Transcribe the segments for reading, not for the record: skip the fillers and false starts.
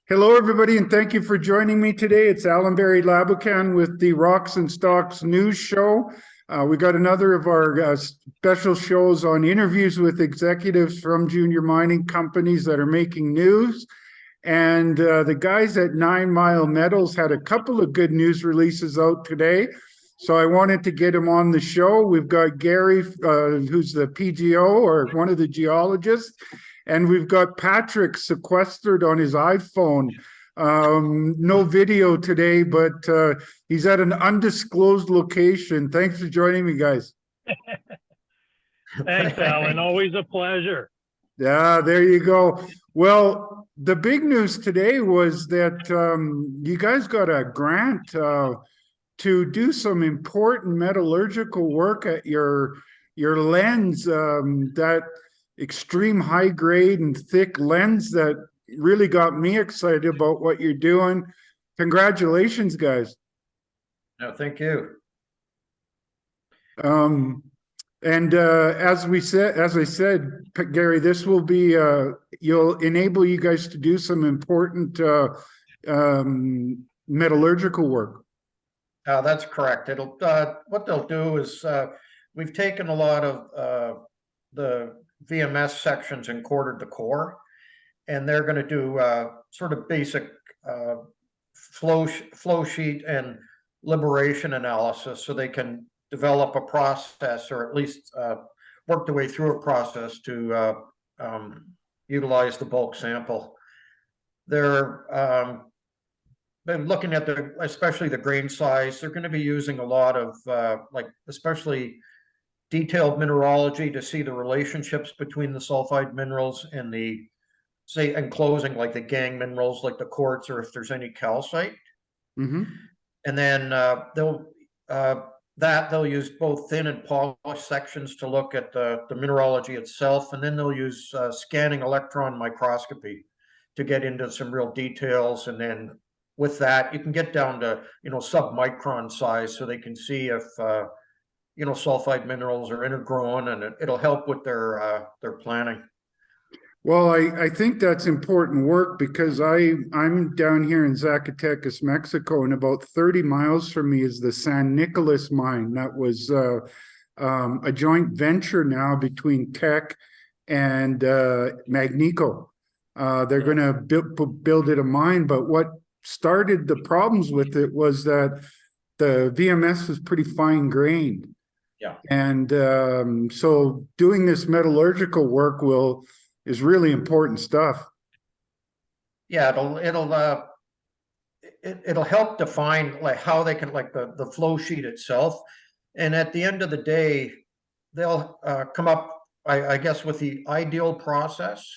Hello, everybody, and thank you for joining me today. It's Allan Laboucan with the Rocks and Stocks News Show. We got another of our special shows on interviews with executives from junior mining companies that are making news. And the guys at 9 Mile Metals had a couple of good news releases out today. So I wanted to get him on the show. We've got Gary, who's the PGO or one of the geologists. And we've got Patrick sequestered on his iPhone. No video today, but he's at an undisclosed location. Thanks for joining me, guys. Thanks, Allan. Always a pleasure. Yeah, there you go. Well, the big news today was that you guys got a grant to do some important metallurgical work at your lens, that extreme high grade and thick lens that really got me excited about what you're doing. Congratulations, guys. No, thank you. And as I said, Gary, this will be you'll enable you guys to do some important metallurgical work. That's correct. It'll what they'll do is we've taken a lot of the VMS sections and quartered the core, and they're going to do sort of basic flow sheet and liberation analysis, so they can develop a process, or at least work their way through a process to utilize the bulk sample. They're been looking at especially the grain size. They're going to be using a lot of especially detailed mineralogy to see the relationships between the sulfide minerals and the enclosing, like the gangue minerals, like the quartz, or if there's any calcite. Mm-hmm. And then they'll use both thin and polished sections to look at the mineralogy itself, and then they'll use scanning electron microscopy to get into some real details. And then with that, you can get down to sub-micron size, so they can see if sulfide minerals are intergrown, and it'll help with their planning. Well, I think that's important work, because I'm down here in Zacatecas, Mexico, and about 30 miles from me is the San Nicolas mine. That was a joint venture now between Teck and Magnico. They're going to build it a mine, but what started the problems with it was that the VMS was pretty fine grained. Yeah. And so doing this metallurgical work is really important stuff. Yeah, it'll help define like how they can, like the flow sheet itself. And at the end of the day, they'll come up, I guess, with the ideal process.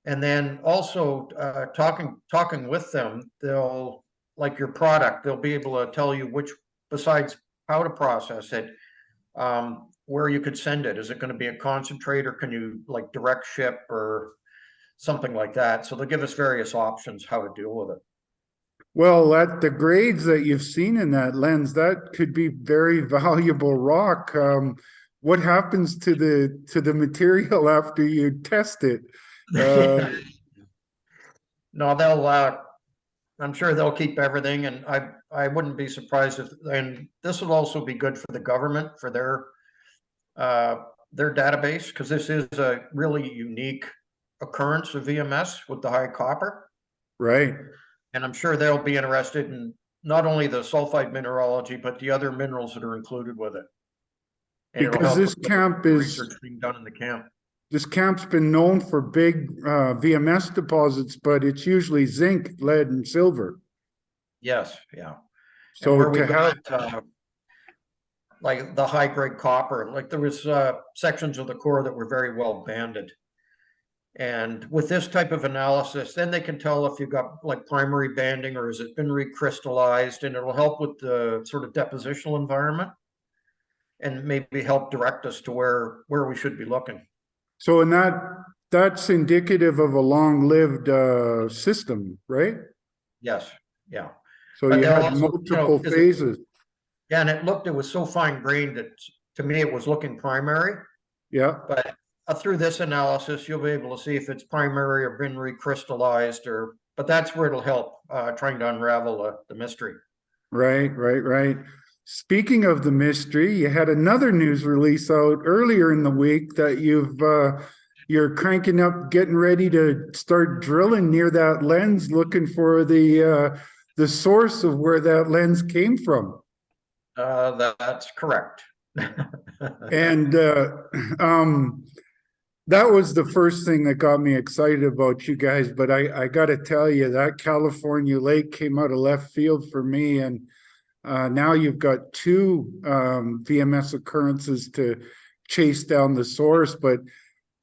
And then also talking with them, they'll, like your product, they'll be able to tell you which, besides how to process it, where you could send it. Is it going to be a concentrator? Can you like direct ship or something like that? So they'll give us various options how to deal with it. Well, at the grades that you've seen in that lens, that could be very valuable rock. What happens to the material after you test it? No, they'll I'm sure they'll keep everything, and I wouldn't be surprised if, and this will also be good for the government, for their database, because this is a really unique occurrence of VMS with the high copper. Right. And I'm sure they'll be interested in not only the sulfide mineralogy, but the other minerals that are included with it. And because this camp is research being done in the camp. This camp's been known for big VMS deposits, but it's usually zinc, lead, and silver. Yes, yeah. So where we got like the high grade copper, like there was sections of the core that were very well banded. And with this type of analysis, then they can tell if you've got like primary banding or has it been recrystallized, and it'll help with the sort of depositional environment and maybe help direct us to where we should be looking. So in that's indicative of a long-lived system, right? Yes, yeah. So you had multiple phases. Yeah, and it was so fine grained that to me it was looking primary. Yeah. But through this analysis, you'll be able to see if it's primary or been recrystallized, but that's where it'll help trying to unravel the mystery. Right. Speaking of the mystery, you had another news release out earlier in the week that you're cranking up, getting ready to start drilling near that lens, looking for the source of where that lens came from. That's correct. And that was the first thing that got me excited about you guys. But I got to tell you, that California lake came out of left field for me. And now you've got two VMS occurrences to chase down the source. But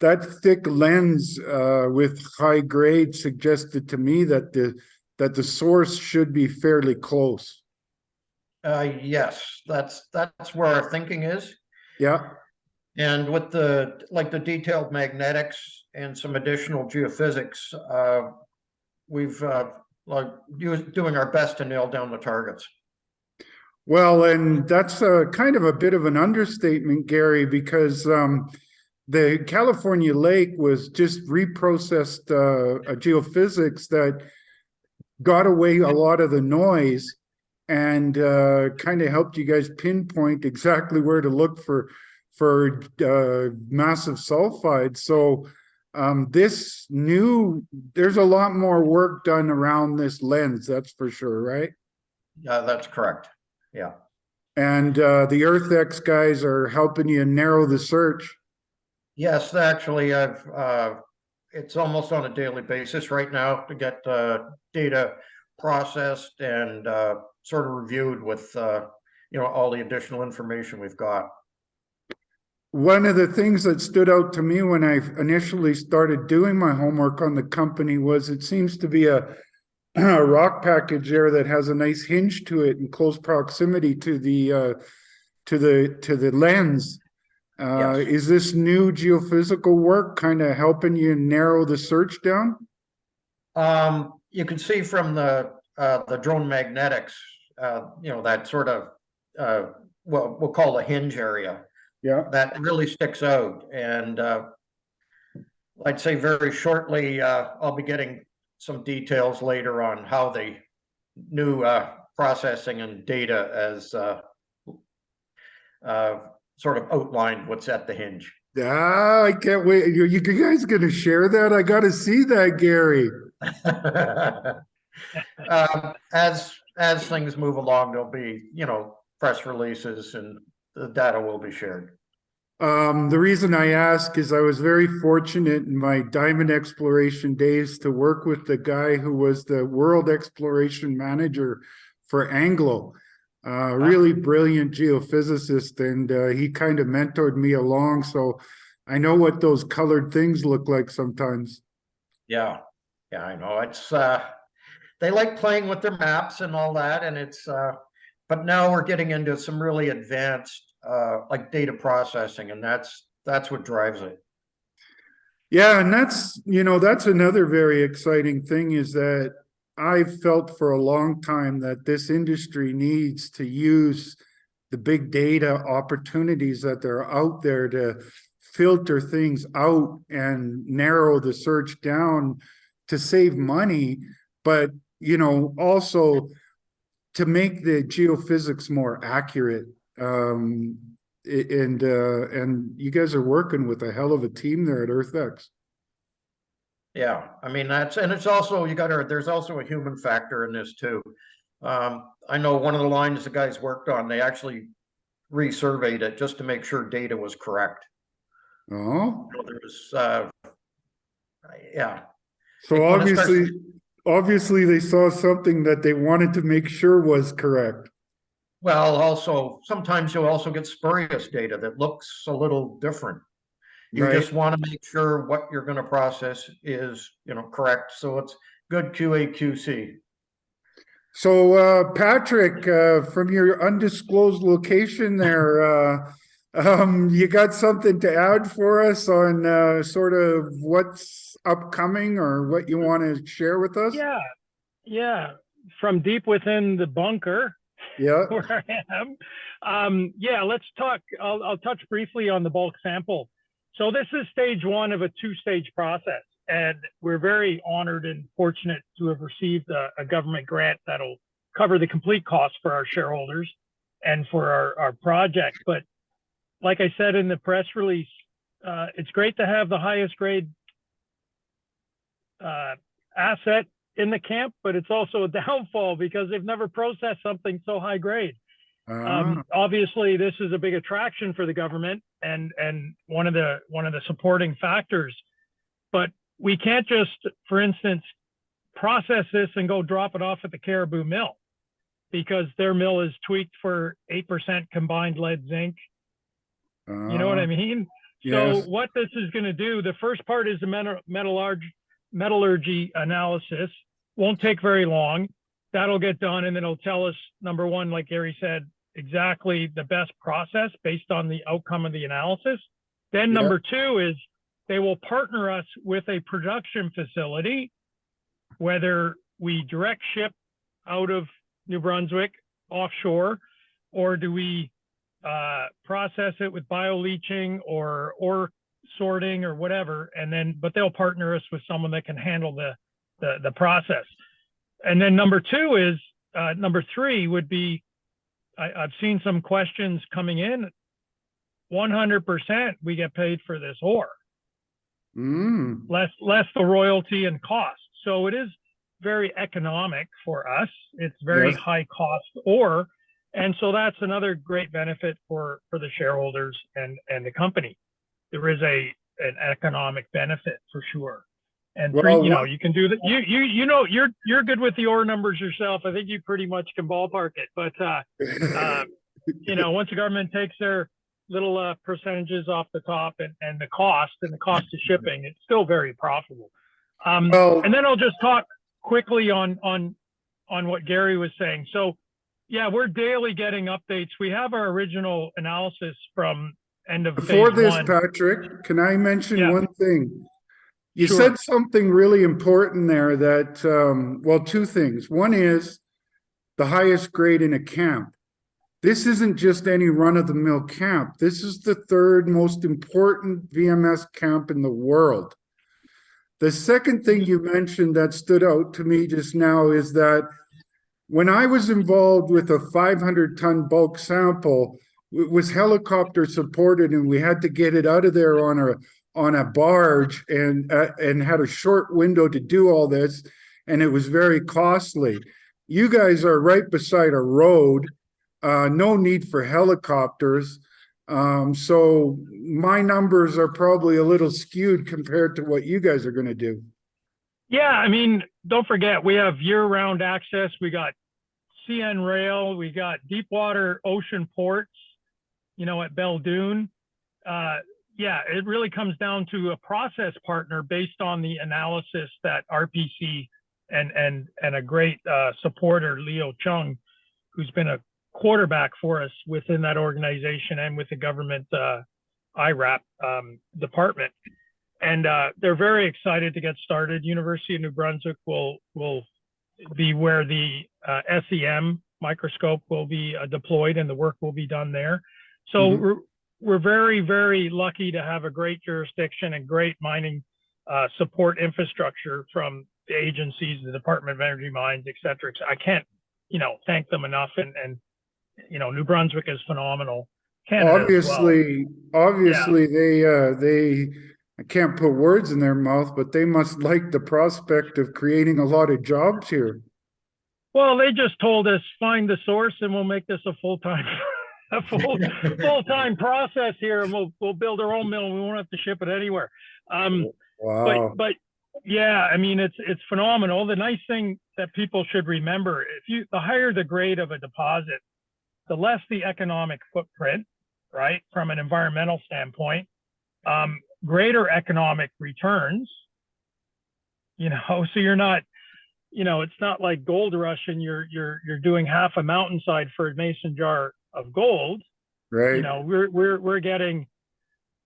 that thick lens with high grade suggested to me that the source should be fairly close. Yes, that's where our thinking is. Yeah. And with the detailed magnetics and some additional geophysics, we've doing our best to nail down the targets. Well, and that's kind of a bit of an understatement, Gary, because the California lake was just reprocessed a geophysics that got away a lot of the noise and kind of helped you guys pinpoint exactly where to look for massive sulfide. So there's a lot more work done around this lens, that's for sure, right? Yeah, that's correct. Yeah. And the EarthX guys are helping you narrow the search. Yes, actually, it's almost on a daily basis right now to get data processed and sort of reviewed with all the additional information we've got. One of the things that stood out to me when I initially started doing my homework on the company was it seems to be a rock package there that has a nice hinge to it in close proximity to the lens. Yes. Is this new geophysical work kind of helping you narrow the search down? You can see from the drone magnetics, that sort of what we'll call the hinge area. Yeah. That really sticks out. And I'd say very shortly, I'll be getting some details later on how the new processing and data as sort of outlined what's at the hinge. Ah, I can't wait. You guys going to share that? I got to see that, Gary. As things move along, there'll be, press releases and the data will be shared. The reason I ask is I was very fortunate in my diamond exploration days to work with the guy who was the world exploration manager for Anglo. Really brilliant geophysicist, and he kind of mentored me along. So I know what those colored things look like sometimes. Yeah, I know. It's they like playing with their maps and all that, and it's but now we're getting into some really advanced like data processing, and that's what drives it. Yeah, and that's another very exciting thing is that I've felt for a long time that this industry needs to use the big data opportunities that are out there to filter things out and narrow the search down to save money, but also to make the geophysics more accurate. And you guys are working with a hell of a team there at EarthX. Yeah, I mean it's also there's also a human factor in this too. I know one of the lines the guys worked on, they actually resurveyed it just to make sure data was correct. Oh, There was yeah. So obviously they saw something that they wanted to make sure was correct. Well, also sometimes you'll also get spurious data that looks a little different. You just want to make sure what you're going to process is, correct. So it's good QA/QC. So Patrick, from your undisclosed location there, you got something to add for us on sort of what's upcoming or what you want to share with us? Yeah. From deep within the bunker, where I am. Let's talk. I'll touch briefly on the bulk sample. So this is stage one of a two-stage process. And we're very honored and fortunate to have received a government grant that'll cover the complete cost for our shareholders and for our project. But like I said in the press release, it's great to have the highest grade asset in the camp, but it's also a downfall because they've never processed something so high grade. Obviously, this is a big attraction for the government and one of the supporting factors. But we can't just, for instance, process this and go drop it off at the Caribou mill because their mill is tweaked for 8% combined lead zinc. You know what I mean? Yes. So what this is going to do, the first part is the metallurgy analysis. Won't take very long. That'll get done, and then it'll tell us, number one, like Gary said, exactly the best process based on the outcome of the analysis. Then number two is they will partner us with a production facility, whether we direct ship out of New Brunswick offshore, or do we process it with bioleaching or sorting or whatever, and then but they'll partner us with someone that can handle the process. And then number three would be, I've seen some questions coming in. 100% we get paid for this ore, less the royalty and cost. So it is very economic for us. It's very high cost ore, and so that's another great benefit for the shareholders and the company. There is an economic benefit for sure. And you can do that. You're good with the ore numbers yourself. I think you pretty much can ballpark it. But once the government takes their little percentages off the top and the cost of shipping, it's still very profitable. And then I'll just talk quickly on what Gary was saying. So yeah, we're daily getting updates. We have our original analysis from end of before phase this one. Patrick, can I mention one thing? You Sure. said something really important there that, two things. One is the highest grade in a camp. This isn't just any run-of-the-mill camp. This is the third most important VMS camp in the world. The second thing you mentioned that stood out to me just now is that when I was involved with a 500-ton bulk sample, it was helicopter supported, and we had to get it out of there on a barge and had a short window to do all this, and it was very costly. You guys are right beside a road, no need for helicopters. So my numbers are probably a little skewed compared to what you guys are going to do. Yeah, I mean, don't forget, we have year-round access. We got CN Rail. We got deep water ocean ports, at Belledune. Yeah, it really comes down to a process partner based on the analysis that RPC and a great supporter, Leo Chung, who's been a quarterback for us within that organization and with the government IRAP department. And they're very excited to get started. University of New Brunswick will be where the SEM microscope will be deployed and the work will be done there. So we're very, very lucky to have a great jurisdiction and great mining support infrastructure from the agencies, the Department of Energy, Mines, et cetera. I can't, thank them enough. And New Brunswick is phenomenal. Canada obviously, they I can't put words in their mouth, but they must like the prospect of creating a lot of jobs here. Well, they just told us, find the source and we'll make this a full-time process here, and we'll build our own mill and we won't have to ship it anywhere. Wow. But yeah, I mean, it's phenomenal. The nice thing that people should remember, the higher the grade of a deposit, the less the economic footprint, right? From an environmental standpoint, greater economic returns, so you're not, it's not like gold rush and you're doing half a mountainside for a mason jar of gold. Right. We're getting,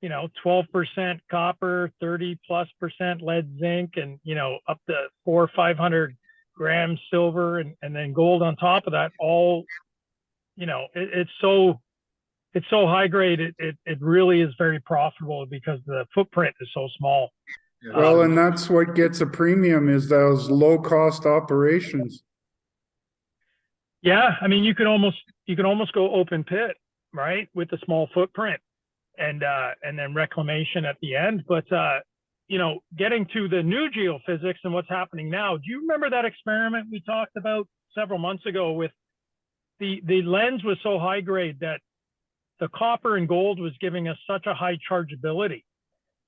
12% copper, 30+% lead zinc, and, up to 400 or 500 grams silver and then gold on top of that. All, it's so high grade. It really is very profitable because the footprint is so small. Well, and that's what gets a premium is those low cost operations. Yeah, I mean, you can almost go open pit, right, with a small footprint, and then reclamation at the end. But you know, getting to the new geophysics and what's happening now. Do you remember that experiment we talked about several months ago with the lens was so high grade that the copper and gold was giving us such a high chargeability.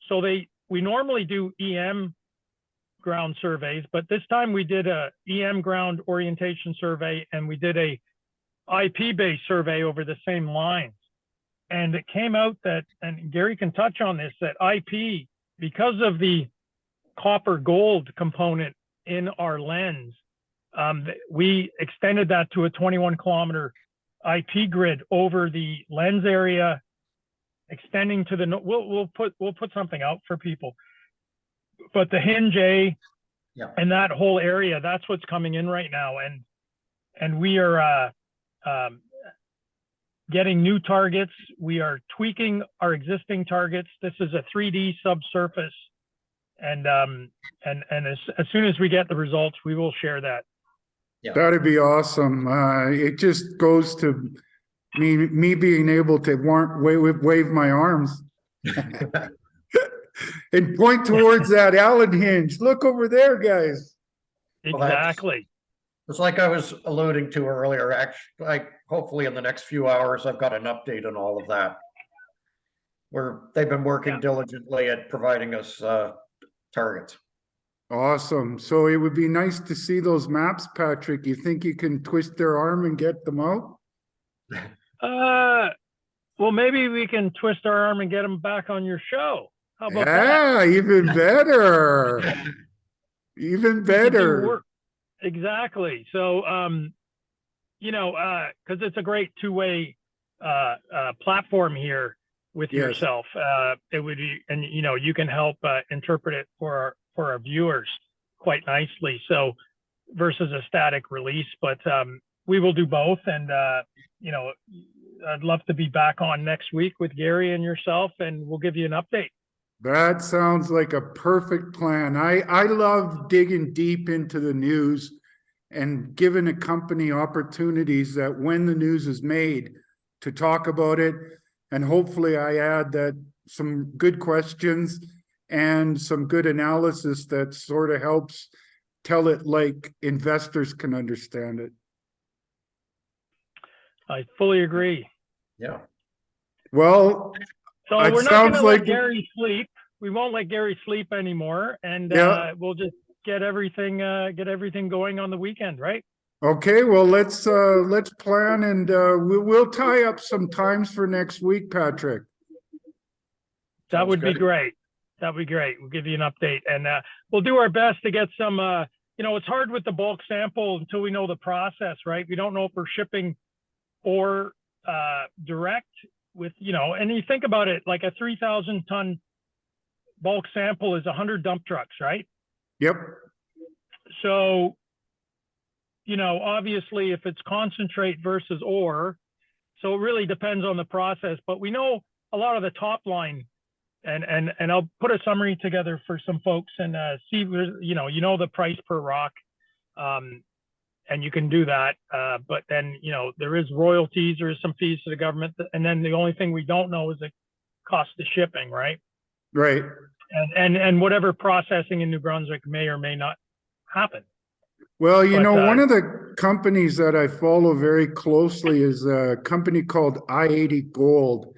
So we normally do EM ground surveys, but this time we did a EM ground orientation survey and we did a IP based survey over the same lines. And it came out that, and Gary can touch on this, that IP, because of the copper gold component in our lens, we extended that to a 21 kilometer IP grid over the lens area, extending to the, we'll put something out for people, but the hinge A and that whole area, that's what's coming in right now. And we are getting new targets. We are tweaking our existing targets. This is a 3D subsurface. And as soon as we get the results, we will share that. Yeah. That'd be awesome. It just goes to me being able to wave my arms and point towards that Allan hinge. Look over there, guys. Exactly. It's like I was alluding to earlier. Actually, like hopefully in the next few hours, I've got an update on all of that. They've been working diligently at providing us targets. Awesome. So it would be nice to see those maps, Patrick. You think you can twist their arm and get them out? Well, maybe we can twist our arm and get them back on your show. How about that? Yeah, even better. Even better. Exactly. So, you know, because it's a great two-way platform here with yourself. It would be, and you know, you can help interpret it for our viewers quite nicely. So, versus a static release, but we will do both. And you know, I'd love to be back on next week with Gary and yourself, and we'll give you an update. That sounds like a perfect plan. I love digging deep into the news and giving a company opportunities that when the news is made to talk about it. And hopefully I add that some good questions and some good analysis that sort of helps tell it like investors can understand it. I fully agree. Yeah. Well, so we're not going to let Gary sleep. We won't let Gary sleep anymore, and we'll just get everything going on the weekend, right? Okay. Well, let's plan, and we'll tie up some times for next week, Patrick. That would be great. That'd be great. We'll give you an update, and we'll do our best to get some. You know, it's hard with the bulk sample until we know the process, right? We don't know if we're shipping or direct with, you know, and you think about it, like a 3,000 ton bulk sample is 100 dump trucks, right? Yep. So, you know, obviously if it's concentrate versus ore, so it really depends on the process, but we know a lot of the top line, and I'll put a summary together for some folks and see, you know the price per rock, and you can do that. But then, you know, there is royalties, there is some fees to the government. And then the only thing we don't know is the cost of shipping, right? Right. And whatever processing in New Brunswick may or may not happen. Well, you know, one of the companies that I follow very closely is a company called I-80 Gold.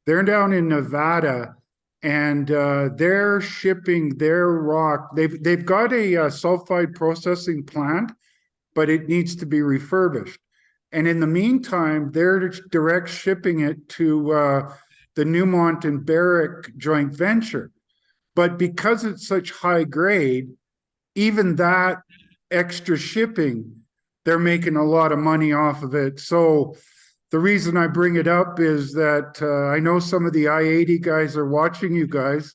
They're down in Nevada, and they're shipping their rock. They've got a sulfide processing plant, but it needs to be refurbished. And in the meantime, they're direct shipping it to the Newmont and Barrick joint venture. But because it's such high grade, even that extra shipping, they're making a lot of money off of it. So the reason I bring it up is that I know some of the I-80 guys are watching you guys.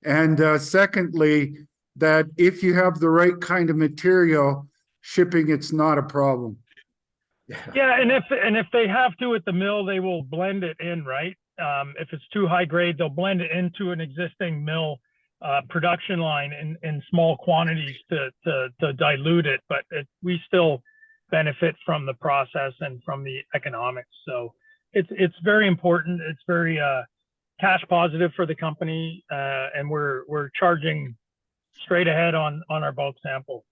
And secondly, that if you have the right kind of material, shipping, it's not a problem. Yeah, and if they have to at the mill, they will blend it in, right? If it's too high grade, they'll blend it into an existing mill production line in small quantities to dilute it, but we still benefit from the process and from the economics. So it's very important. It's very cash positive for the company, and we're charging straight ahead on our bulk sample.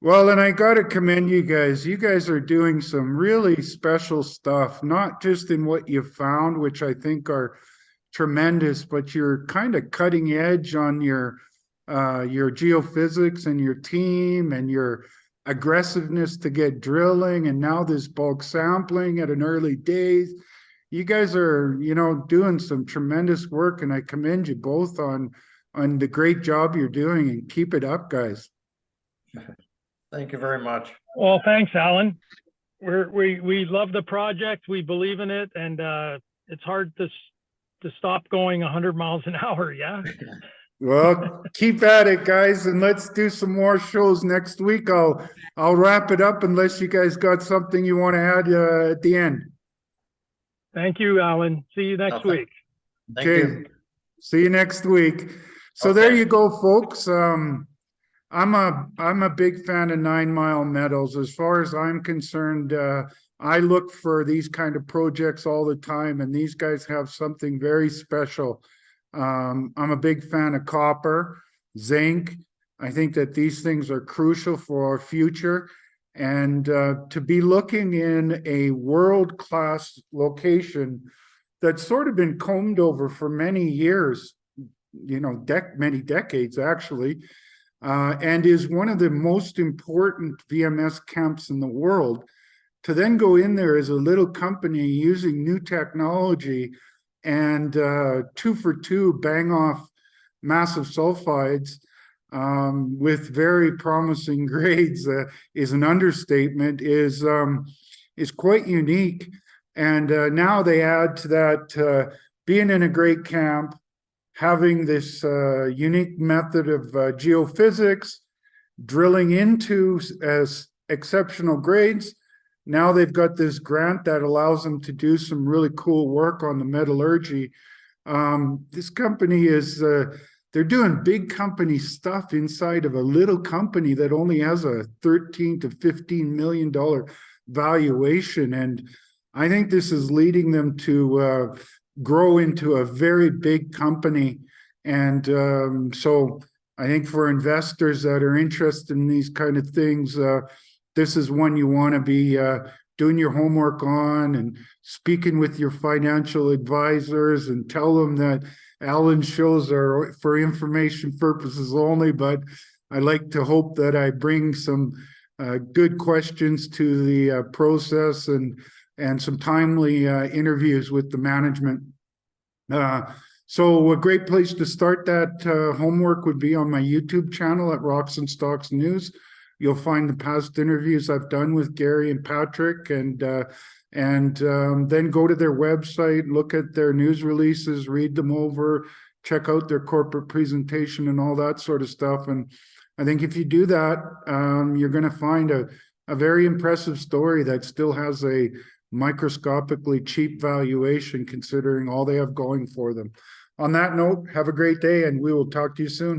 Well, and I got to commend you guys. You guys are doing some really special stuff, not just in what you found, which I think are tremendous, but you're kind of cutting edge on your geophysics and your team and your aggressiveness to get drilling, and now this bulk sampling at an early days. You guys are, doing some tremendous work, and I commend you both on the great job you're doing, and keep it up, guys. Thank you very much. Well, thanks, Allan. We love the project. We believe in it, and it's hard to stop going 100 miles an hour. Yeah. Well, keep at it, guys, and let's do some more shows next week. I'll wrap it up unless you guys got something you want to add at the end. Thank you, Allan. See you next week. Thank you. See you next week. So Okay. there you go, folks. I'm a big fan of 9 Mile Metals. As far as I'm concerned, I look for these kind of projects all the time, and these guys have something very special. I'm a big fan of copper, zinc. I think that these things are crucial for our future, and to be looking in a world-class location that's sort of been combed over for many years, many decades actually, and is one of the most important VMS camps in the world. To then go in there as a little company using new technology and 2 for 2 bang off massive sulfides with very promising grades is an understatement, is quite unique. And now they add to that being in a great camp, having this unique method of geophysics, drilling into as exceptional grades. Now they've got this grant that allows them to do some really cool work on the metallurgy. This company is, they're doing big company stuff inside of a little company that only has a $13 to $15 million valuation. And I think this is leading them to grow into a very big company. And so I think for investors that are interested in these kind of things, this is one you want to be doing your homework on and speaking with your financial advisors, and tell them that Allan's shows are for information purposes only, but I like to hope that I bring some good questions to the process and some timely interviews with the management. So a great place to start that homework would be on my YouTube channel at Rocks and Stocks News. You'll find the past interviews I've done with Gary and Patrick, and then go to their website, look at their news releases, read them over, check out their corporate presentation and all that sort of stuff. And I think if you do that, you're going to find a very impressive story that still has a microscopically cheap valuation considering all they have going for them. On that note, have a great day, and we will talk to you soon.